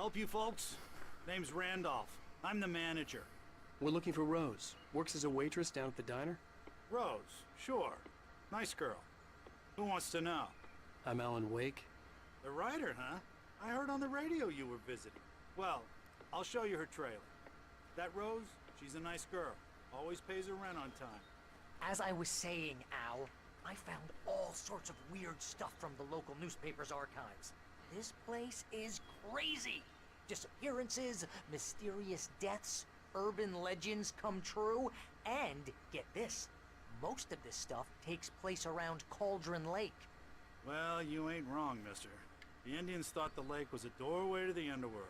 Help you folks? Name's Randolph. I'm the manager. We're looking for Rose. Works as a waitress down at the diner. Rose, sure. Nice girl. Who wants to know? I'm Alan Wake. The writer, huh? I heard on the radio you were visiting. Well, I'll show you her trailer. That Rose, she's a nice girl. Always pays her rent on time. As I was saying, Al, I found all sorts of weird stuff from the local newspaper's archives. This place is crazy. Disappearances, mysterious deaths, urban legends come true, and, get this, most of this stuff takes place around Cauldron Lake. Well, you ain't wrong, mister. The Indians thought the lake was a doorway to the underworld.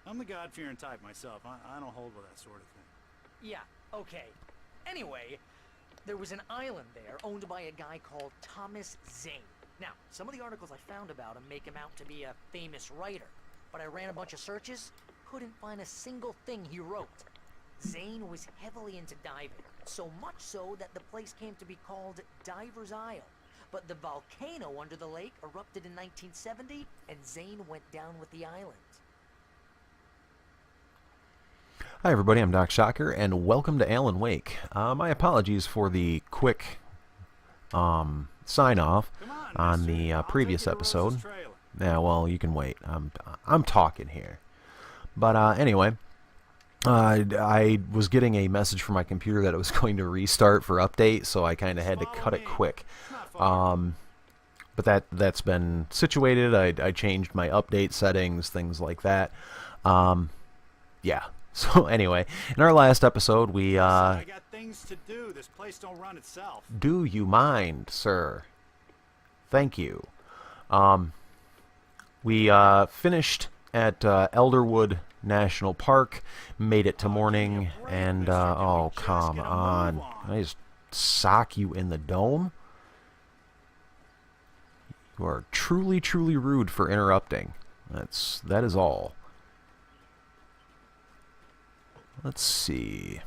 I'm the God-fearing type myself. I don't hold with that sort of thing. Yeah, okay. Anyway, there was an island there owned by a guy called Thomas Zane. Now, some of the articles I found about him make him out to be a famous writer, but I ran a bunch of searches, couldn't find a single thing he wrote. Zane was heavily into diving, so much so that the place came to be called Diver's Isle. But the volcano under the lake erupted in 1970, and Zane went down with the island. Hi everybody, I'm Doc Shocker, and welcome to Alan Wake. My apologies for the quick sign-off on the previous episode. Yeah, well, you can wait. I'm talking here. But anyway, I was getting a message from my computer that it was going to restart for update, so I kind of had to cut it quick. But that's been situated. I changed my update settings, things like that. Yeah. So anyway, in our last episode, we I got things to do. This place don't run itself. Do you mind, sir? Thank you. We finished at Elderwood National Park, made it to morning, and oh, come on. Can I just sock you in the dome? You are truly, truly rude for interrupting. That is all. Let's see.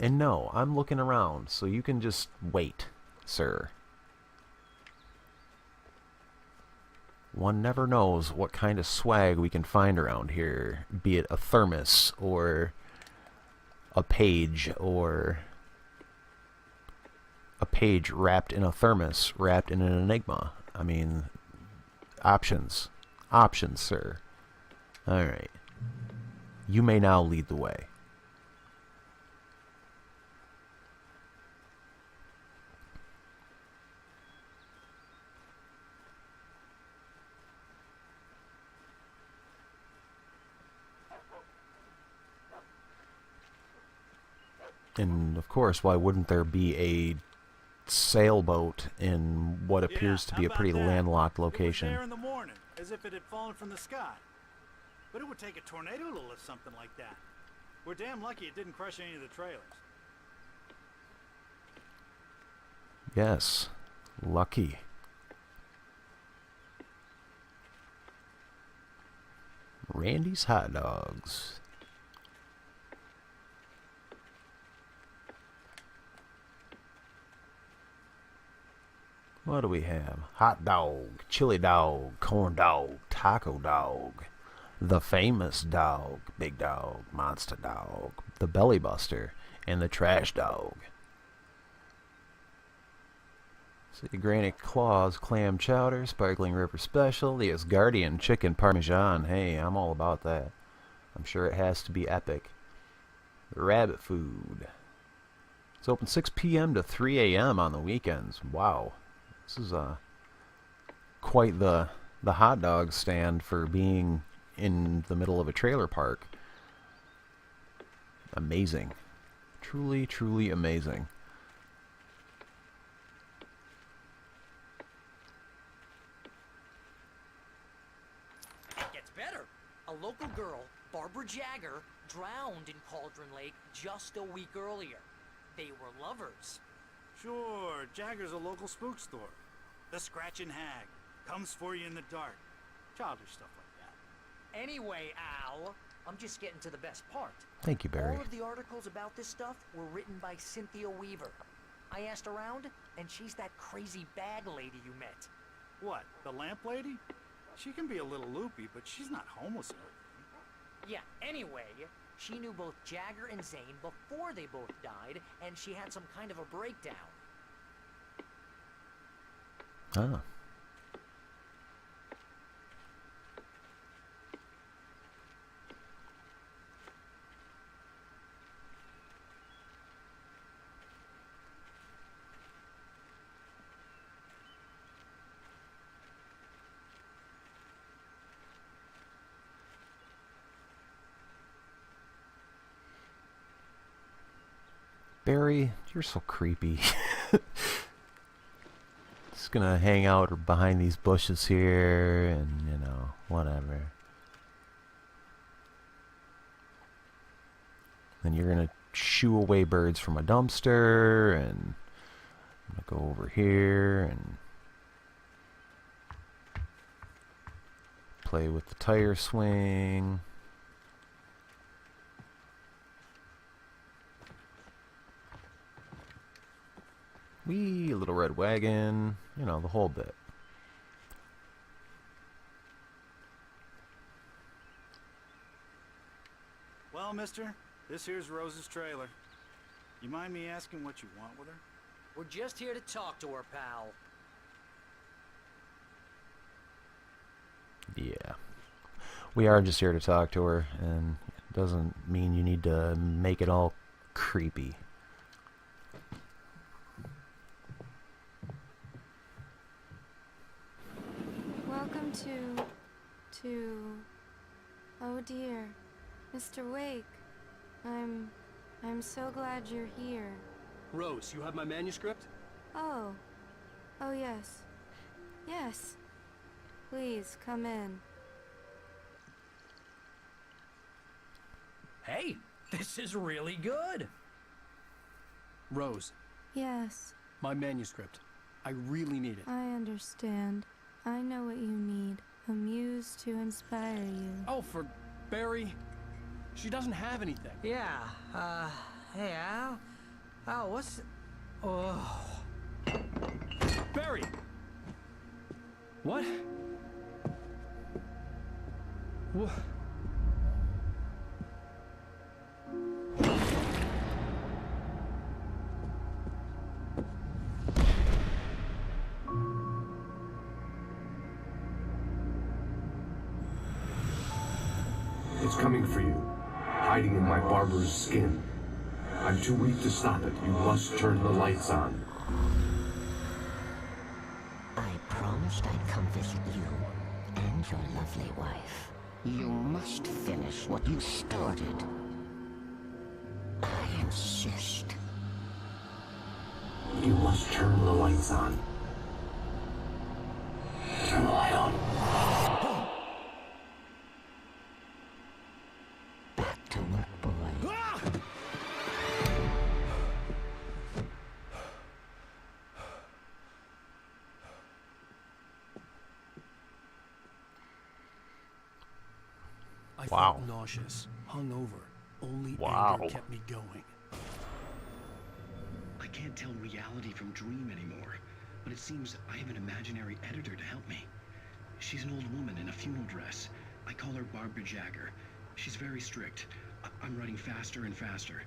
And no, I'm looking around, so you can just wait, sir. One never knows what kind of swag we can find around here, be it a thermos, or a page, or a page wrapped in a thermos, wrapped in an enigma. I mean, options. Options, sir. Alright. You may now lead the way. And of course, why wouldn't there be a sailboat in what appears to be a pretty landlocked location? It was there in the morning, as if it had fallen from the sky. But it would take a tornado to lift something like that. We're damn lucky it didn't crush any of the trailers. Yes, lucky. Randy's Hot Dogs. What do we have? Hot dog, chili dog, corn dog, taco dog, the famous dog, big dog, monster dog, the belly buster, and the trash dog. See, Granny Claus clam chowder, sparkling river special, the Asgardian chicken parmesan. Hey, I'm all about that. I'm sure it has to be epic. Rabbit food. It's open 6 p.m. to 3 a.m. on the weekends. Wow. This is quite the hot dog stand for being in the middle of a trailer park. Amazing. Truly, truly amazing. It gets better. A local girl, Barbara Jagger, drowned in Cauldron Lake just a week earlier. They were lovers. Sure, Jagger's a local spook store. The Scratchin' Hag. Comes for you in the dark. Childish stuff like that. Anyway, Al, I'm just getting to the best part. Thank you, Barry. All of the articles about this stuff were written by Cynthia Weaver. I asked around, and she's that crazy bag lady you met. What, the lamp lady? She can be a little loopy, but she's not homeless or anything. Yeah, anyway, she knew both Jagger and Zane before they both died, and she had some kind of a breakdown. Oh. Barry, you're so creepy. Just gonna hang out behind these bushes here and, you know, whatever. Then you're gonna shoo away birds from a dumpster, and I'm gonna go over here and play with the tire swing. Wee, a little red wagon, you know, the whole bit. Well, mister, this here's Rose's trailer. You mind me asking what you want with her? We're just here to talk to her, pal. Yeah. We are just here to talk to her, and it doesn't mean you need to make it all creepy. Welcome to... Oh dear, Mr. Wake. I'm so glad you're here. Rose, you have my manuscript? Oh. Oh yes. Yes. Please, come in. Hey, this is really good. Rose, Yes, my manuscript. I really need it. I understand. I know what you need. A muse to inspire you. Oh, for Barry. She doesn't have anything. Yeah, hey, Al? Oh, what's... Oh... Barry! What? What? It's coming for you, hiding in my barber's skin. I'm too weak to stop it. You must turn the lights on. I promised I'd come visit you and your lovely wife. You must finish what you started. I insist. You must turn the lights on. Turn the light on. Back to work, boy. I Wow. felt nauseous, hungover. Only Wow. anger kept me going. I can't tell reality from dream anymore, but it seems I have an imaginary editor to help me. She's an old woman in a funeral dress. I call her Barbara Jagger. She's very strict. I'm writing faster and faster.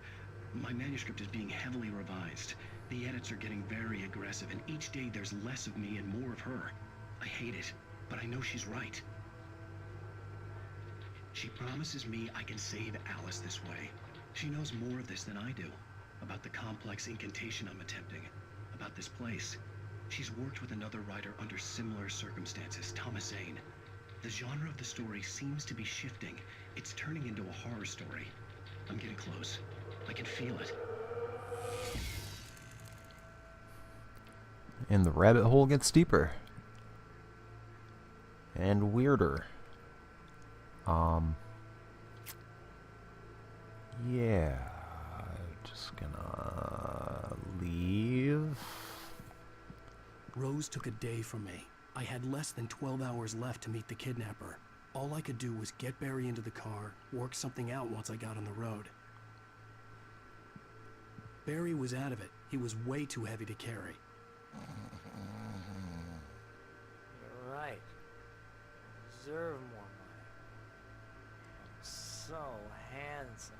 My manuscript is being heavily revised. The edits are getting very aggressive, and each day there's less of me and more of her. I hate it, but I know she's right. She promises me I can save Alice this way. She knows more of this than I do. About the complex incantation I'm attempting. About this place. She's worked with another writer under similar circumstances, Thomas Zane. The genre of the story seems to be shifting. It's turning into a horror story. I'm getting close. I can feel it. And the rabbit hole gets deeper. And weirder. Yeah. Just gonna leave. Rose took a day from me. I had less than 12 hours left to meet the kidnapper. All I could do was get Barry into the car, work something out once I got on the road. Barry was out of it. He was way too heavy to carry. Right. deserve more money. I'm so handsome.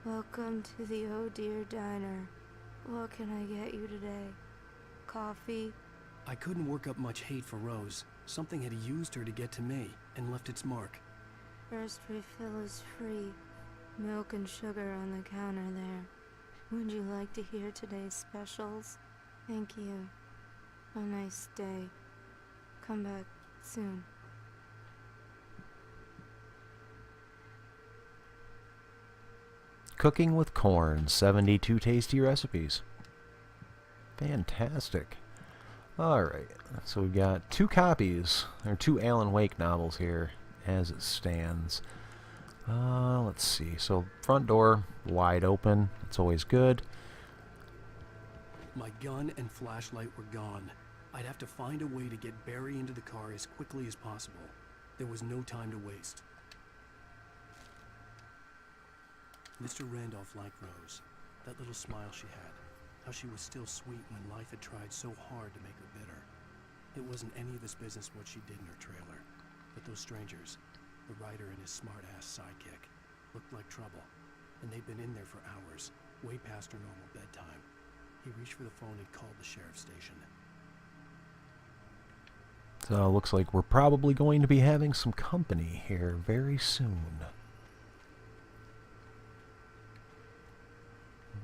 Welcome to the Oh Dear Diner. What can I get you today? Coffee? I couldn't work up much hate for Rose. Something had used her to get to me and left its mark. First refill is free. Milk and sugar on the counter there. Would you like to hear today's specials? Thank you. Have a nice day. Come back soon. Cooking with corn, 72 tasty recipes. Fantastic. Alright, so we've got 2 copies, or 2 Alan Wake novels here, as it stands. Let's see, so front door, wide open, it's always good. My gun and flashlight were gone. I'd have to find a way to get Barry into the car as quickly as possible. There was no time to waste. Mr. Randolph liked Rose. That little smile she had. How she was still sweet when life had tried so hard to make her bitter. It wasn't any of his business what she did in her trailer. But those strangers, the writer and his smart-ass sidekick, looked like trouble. And they'd been in there for hours, way past her normal bedtime. He reached for the phone and called the sheriff's station. So looks like we're probably going to be having some company here very soon.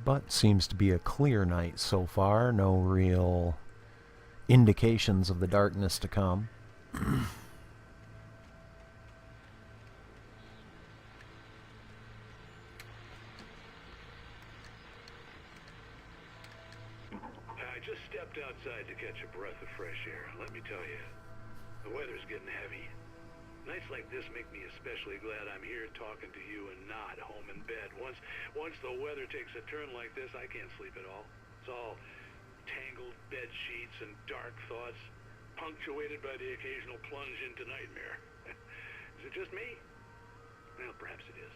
But seems to be a clear night so far. No real indications of the darkness to come. I just stepped outside to catch a breath of fresh air. Let me tell you, the weather's getting heavy. Nights like this make me especially glad I'm here talking to you and not home in bed. Once the weather takes a turn like this, I can't sleep at all. It's all tangled bed sheets and dark thoughts, punctuated by the occasional plunge into nightmare. Is it just me? Well, perhaps it is.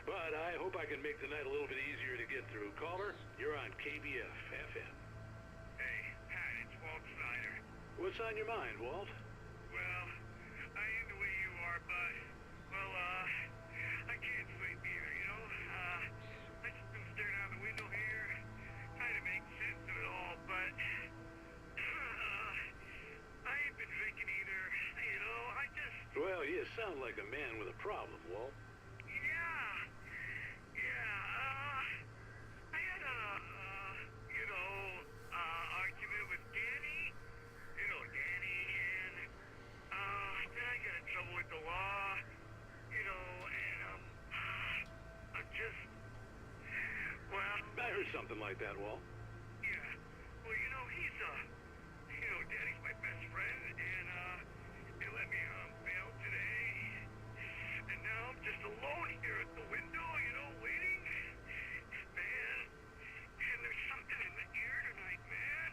But I hope I can make the night a little bit easier to get through. Caller, you're on KBF FM. Hey, Pat, it's Walt Snyder. What's on your mind, Walt? Well, I ain't the way you are, but, well, I can't sleep either, you know? I just been staring out the window here, trying to make sense of it all, but, I ain't been drinking either, you know? I just... Well, you sound like a man with a problem, Walt. I had a, argument with Danny, Danny, and, then I got in trouble with the law, and, I'm just, well... I heard something like that, Walt. Yeah, well, he's, Danny's my best friend, and, he let me on bail today, and now I'm just alone here at the window, waiting, man, and there's something in the air tonight, man.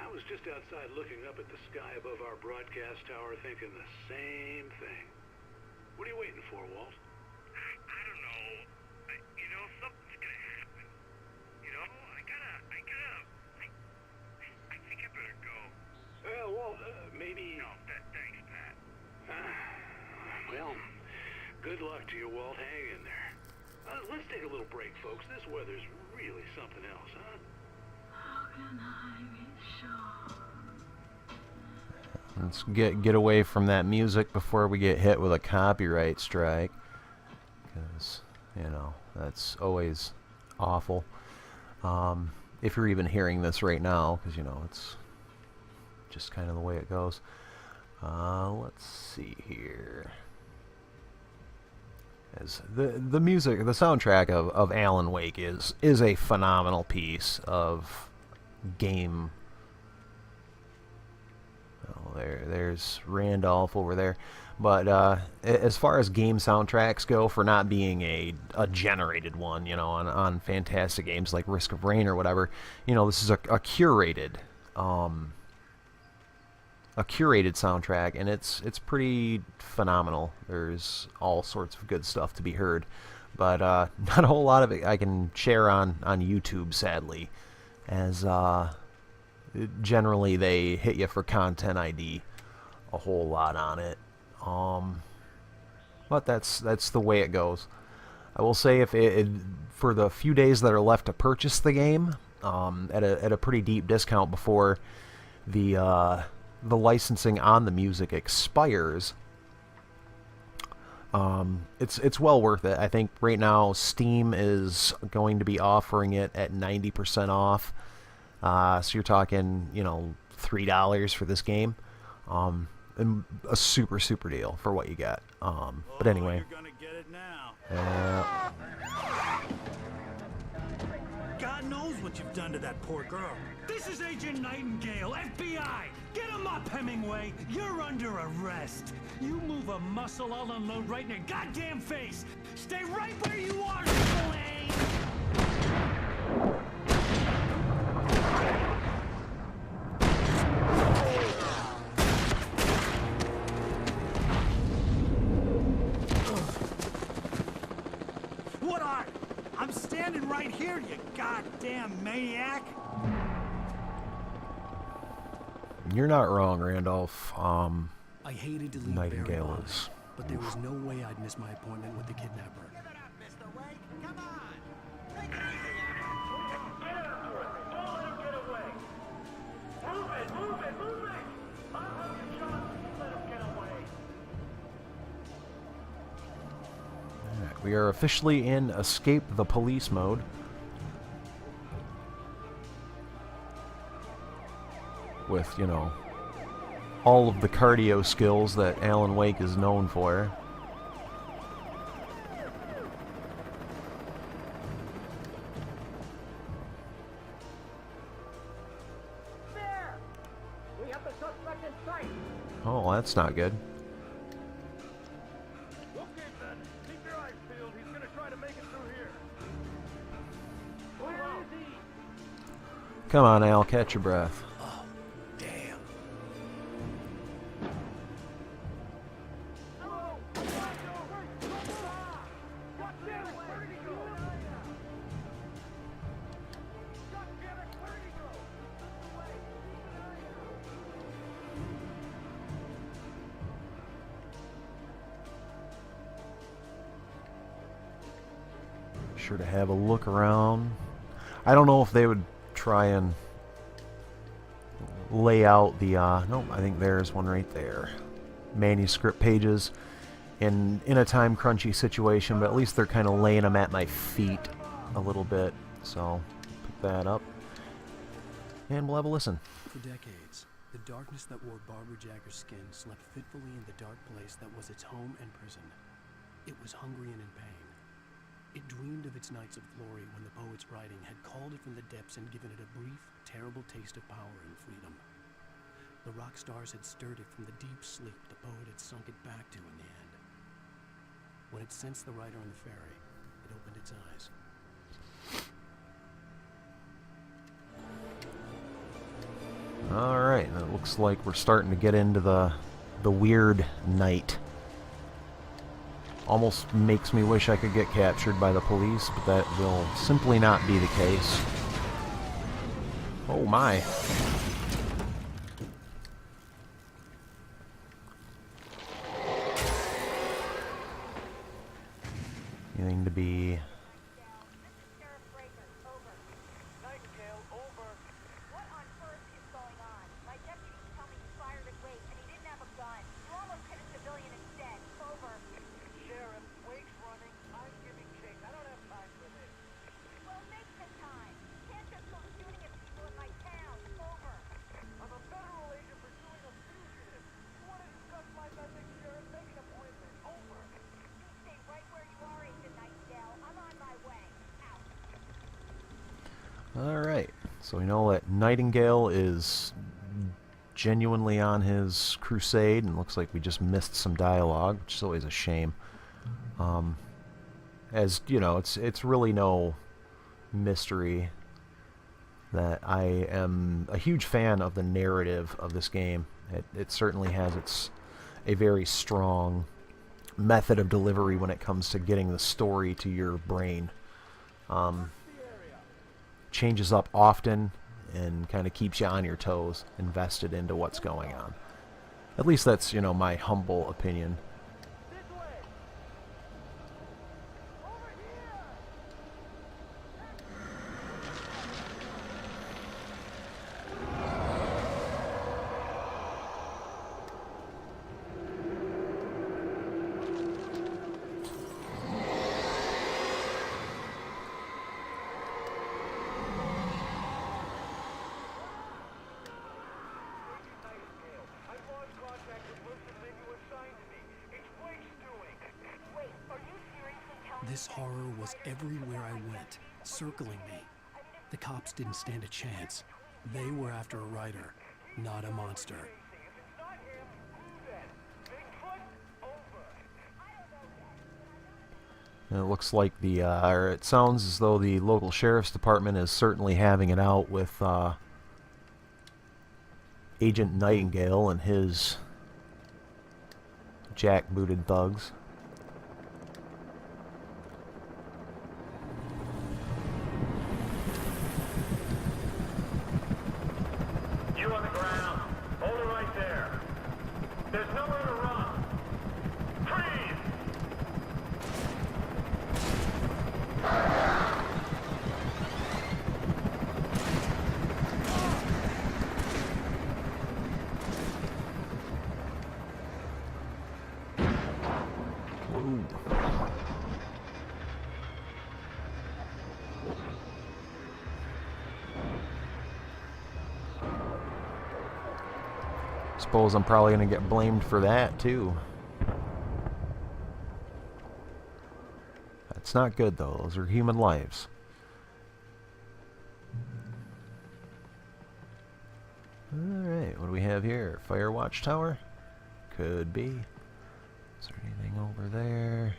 I was just outside looking up at the sky above our broadcast tower thinking the same thing. What are you waiting for, Walt? I don't know. Something's gonna happen. I think I better go. Well, Walt, maybe... No, thanks, Pat. Well, good luck to you, Walt. Hang in there. Let's take a little break, folks. This weather's really something else, huh? How can I be sure? Let's get away from that music before we get hit with a copyright strike. Because, that's always awful. If you're even hearing this right now, because, it's just kind of the way it goes. Let's see here. As the music, the soundtrack of Alan Wake is a phenomenal piece of game. Oh, there's Randolph over there. But as far as game soundtracks go, for not being a generated one, on fantastic games like Risk of Rain or whatever, this is a curated soundtrack, and it's pretty phenomenal. There's all sorts of good stuff to be heard, but not a whole lot of it I can share on YouTube, sadly, as generally they hit you for content ID a whole lot on it. But that's the way it goes. I will say, if for the few days that are left to purchase the game, at a pretty deep discount before the licensing on the music expires, it's well worth it. I think right now Steam is going to be offering it at 90% off. So you're talking, $3 for this game. And a super deal for what you get. But anyway. You're gonna get it now. God knows what you've done to that poor girl. This is Agent Nightingale, FBI. Get him up, Hemingway. You're under arrest. You move a muscle, I'll unload right in your goddamn face. Stay right where you are, Slane. What are you? I'm standing right here, you goddamn maniac. You're not wrong, Randolph. I hated to leave Nightingale Barry is... behind, but there was no way I'd miss my appointment with the kidnapper. Alright, we are officially in escape the police mode. With, all of the cardio skills that Alan Wake is known for. There! We have the suspect in sight. Oh, that's not good. Okay, Ben. Keep your eyes peeled. He's gonna try to make it through here. Where is he? Come on, Al, catch your breath. Damn. Sure to have a look around. I don't know if they would try and lay out the no, I think there's one right there, manuscript pages in a time crunchy situation, but at least they're kind of laying them at my feet a little bit, so pick that up and we'll have a listen. For decades, the darkness that wore Barbara Jagger's skin slept fitfully in the dark place that was its home and prison. It was hungry and in pain. It dreamed of its nights of glory when the poet's writing had called it from the depths and given it a brief, terrible taste of power and freedom. The rock stars had stirred it from the deep sleep the poet had sunk it back to in the end. When it sensed the writer on the ferry, it opened its eyes. Alright, it looks like we're starting to get into the weird night. Almost makes me wish I could get captured by the police, but that will simply not be the case. Oh my. Anything to be... Nightingale, over. What on earth is going on? My deputies tell me you fired at Wake and he didn't have a gun. You almost hit a civilian instead. Over. Sheriff, Wake's running. I'm giving chase. I don't have time for this. Well, make the time. You can't just go shooting at people in my town. Over. I'm a federal agent pursuing a fugitive. You want to discuss my message, Sheriff? Make an appointment. Over. You stay right where you are, Agent Nightingale. I'm on my way. Out. Alright, so we know that Nightingale is genuinely on his crusade, and looks like we just missed some dialogue, which is always a shame. As, it's really no mystery that I am a huge fan of the narrative of this game. It certainly has a very strong method of delivery when it comes to getting the story to your brain. Changes up often and kind of keeps you on your toes, invested into what's going on. At least that's, you know, my humble opinion. This horror was everywhere I went, circling me. The cops didn't stand a chance. They were after a writer, not a monster. And it looks like the, or it sounds as though the local sheriff's department is certainly having it out with Agent Nightingale and his jackbooted thugs. You on the ground. Hold it right there. There's nowhere to run. Freeze! Suppose I'm probably going to get blamed for that, too. That's not good, though. Those are human lives. Alright, what do we have here? Fire watchtower? Could be. Is there anything over there?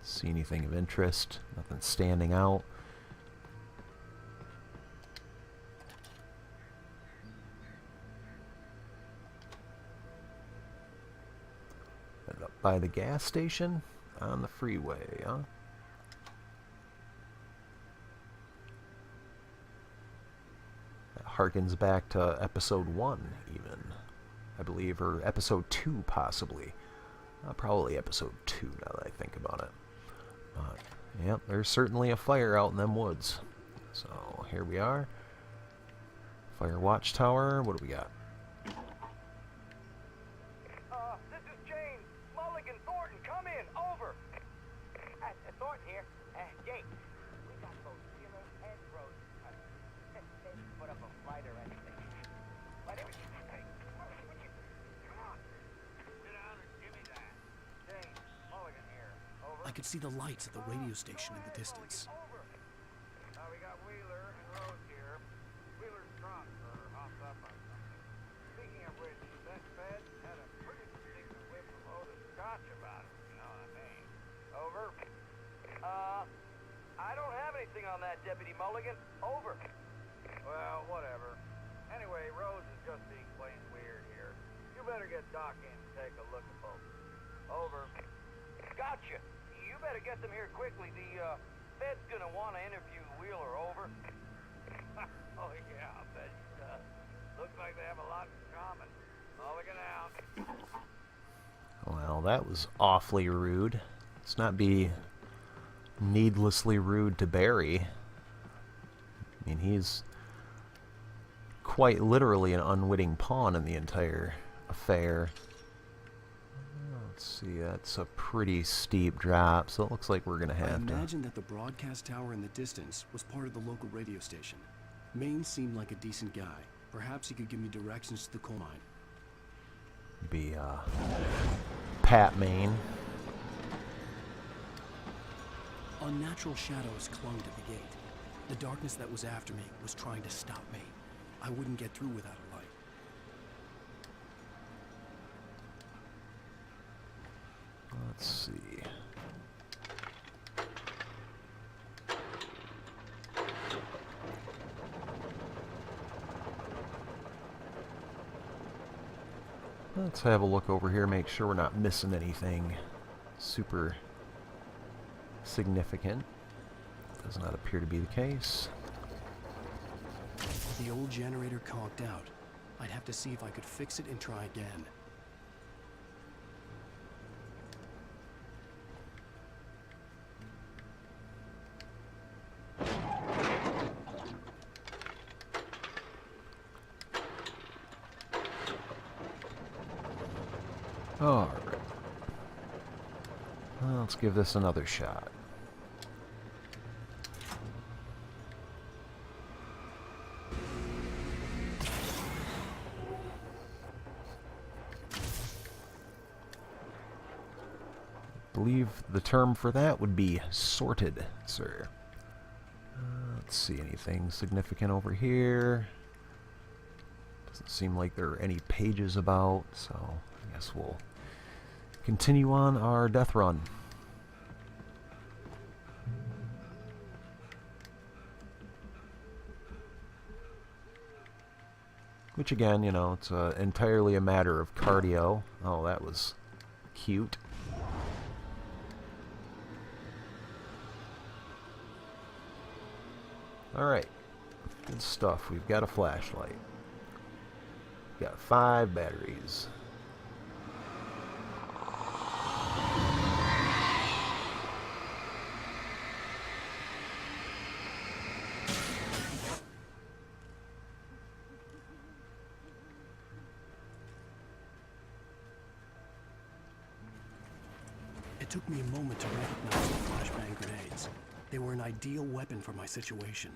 See anything of interest? Nothing standing out. And up by the gas station? On the freeway, huh? That harkens back to episode 1, even. I believe, or episode 2, possibly. Probably episode 2, now that I think about it. But, yep, there's certainly a fire out in them woods. So, here we are. Fire watchtower, what do we got? This is James. Mulligan, Thornton, come in. Over. Thornton here. Jake, we got both Wheeler and Rose. They didn't put up a fight or anything. But it was... Hey, would you... Come on. Sit down and give me that. James, Mulligan here. Over. I could see the lights at the radio station in the distance. Over. We got Wheeler and Rose here. Wheeler's drunk or hopped up on something. Speaking of which, that Fed had a pretty particular whip of load of scotch about it, you know what I mean? Over. I don't have anything on that, Deputy Mulligan. Over. Well, whatever. Anyway, Rose is just being plain weird here. You better get Doc in and take a look at both. Over. Gotcha. You better get them here quickly. The, Fed's gonna want to interview Wheeler. Over. Oh, yeah, I bet he does. Looks like they have a lot in common. Mulligan out. Well, that was awfully rude. Let's not be needlessly rude to Barry. I mean, he's quite literally an unwitting pawn in the entire affair. Let's see, that's a pretty steep drop, so it looks like we're going to have I to... imagined that the broadcast tower in the distance was part of the local radio station. Maine seemed like a decent guy. Perhaps he could give me directions to the coal mine. Be, Pat Maine. Unnatural shadows clung to the gate. The darkness that was after me was trying to stop me. I wouldn't get through without a light. Let's see. Let's have a look over here, make sure we're not missing anything super significant. Does not appear to be the case. The old generator conked out. I'd have to see if I could fix it and try again. Alright. Well, let's give this another shot. I believe the term for that would be sorted, sir. Let's see, anything significant over here? Doesn't seem like there are any pages about, so I guess we'll continue on our death run. Which again, you know, it's entirely a matter of cardio. Oh, that was cute. Alright, good stuff. We've got a flashlight. We've got 5 batteries. It took me a moment to recognize the flashbang grenades. They were an ideal weapon for my situation.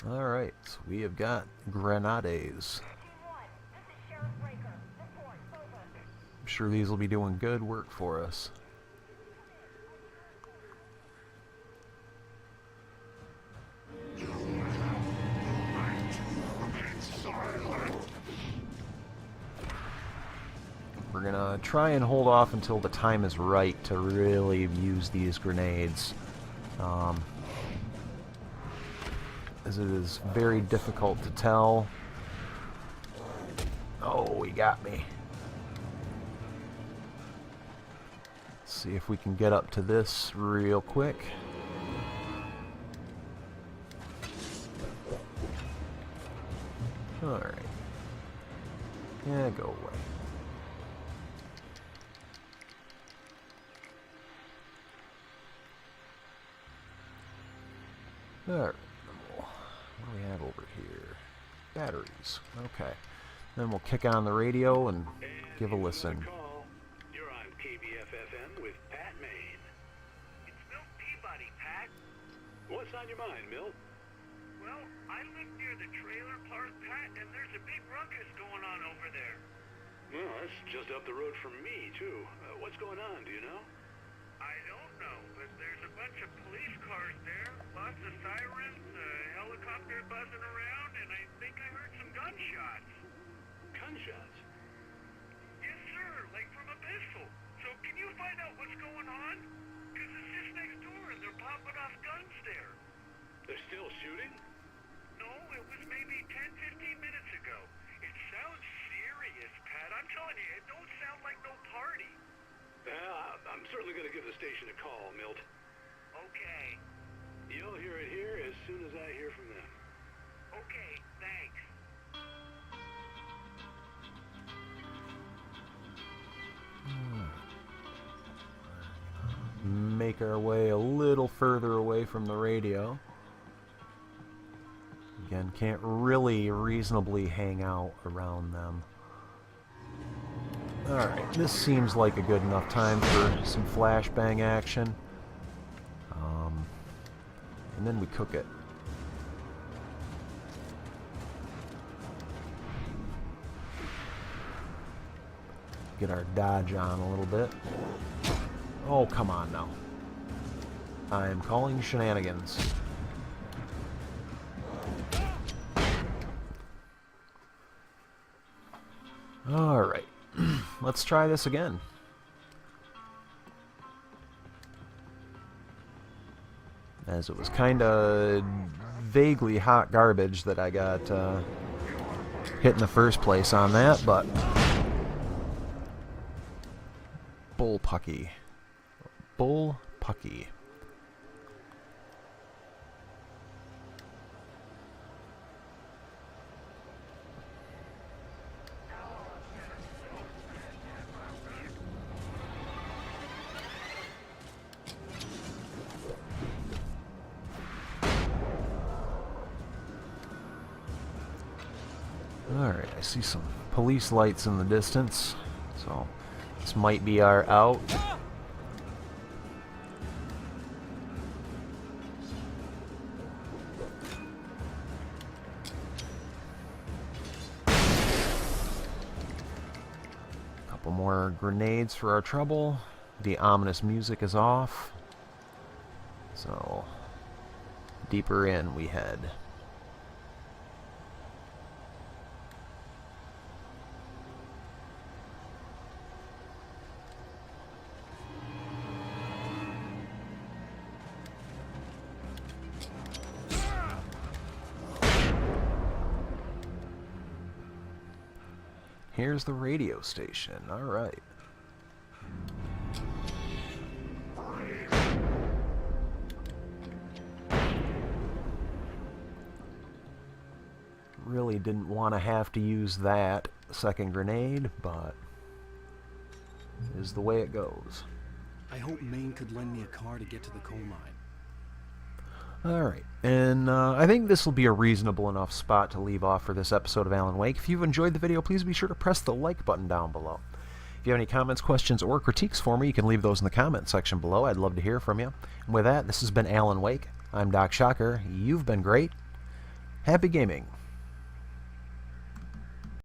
Alright, so we have got grenades. I'm sure these will be doing good work for us. We're gonna try and hold off until the time is right to really use these grenades. As it is very difficult to tell. Oh, he got me. Let's see if we can get up to this real quick. Alright. Yeah, go away. Alright. What do we have over here? Batteries. Okay. Then we'll kick on the radio and give a listen. You're on KBFFM with Pat Maine. It's Milt Peabody, Pat. What's on your mind, Milt? Well, I live near the trailer park, Pat, and there's a big ruckus going on over there. Well, that's just up the road from me, too. What's going on, do you know? I don't know, but there's a bunch of police cars there, lots of sirens, a helicopter buzzing around, and I think I heard some gunshots. Gunshots? Yes, sir, like from a pistol. So can you find out what's going on? Because it's just next door and they're popping off guns there. They're still shooting? No, it was maybe 10, 15 minutes ago. It sounds serious, Pat. I'm telling you, it don't sound like no party. I'm certainly going to give the station a call, Milt. Okay. You'll hear it here as soon as I hear from them. Okay, thanks. Make our way a little further away from the radio. Again, can't really reasonably hang out around them. Alright, this seems like a good enough time for some flashbang action. And then we cook it. Get our dodge on a little bit. Oh, come on now. I am calling shenanigans. Alright. Let's try this again. As it was kind of vaguely hot garbage that I got hit in the first place on that, but bullpucky. Bullpucky. Alright, I see some police lights in the distance, so this might be our out. Couple more grenades for our trouble. The ominous music is off, so deeper in we head. Here's the radio station. All right. Really didn't want to have to use that second grenade, but is the way it goes. I hope Maine could lend me a car to get to the coal mine. Alright, and I think this will be a reasonable enough spot to leave off for this episode of Alan Wake. If you've enjoyed the video, please be sure to press the like button down below. If you have any comments, questions, or critiques for me, you can leave those in the comment section below. I'd love to hear from you. And with that, this has been Alan Wake. I'm Doc Shocker. You've been great. Happy gaming.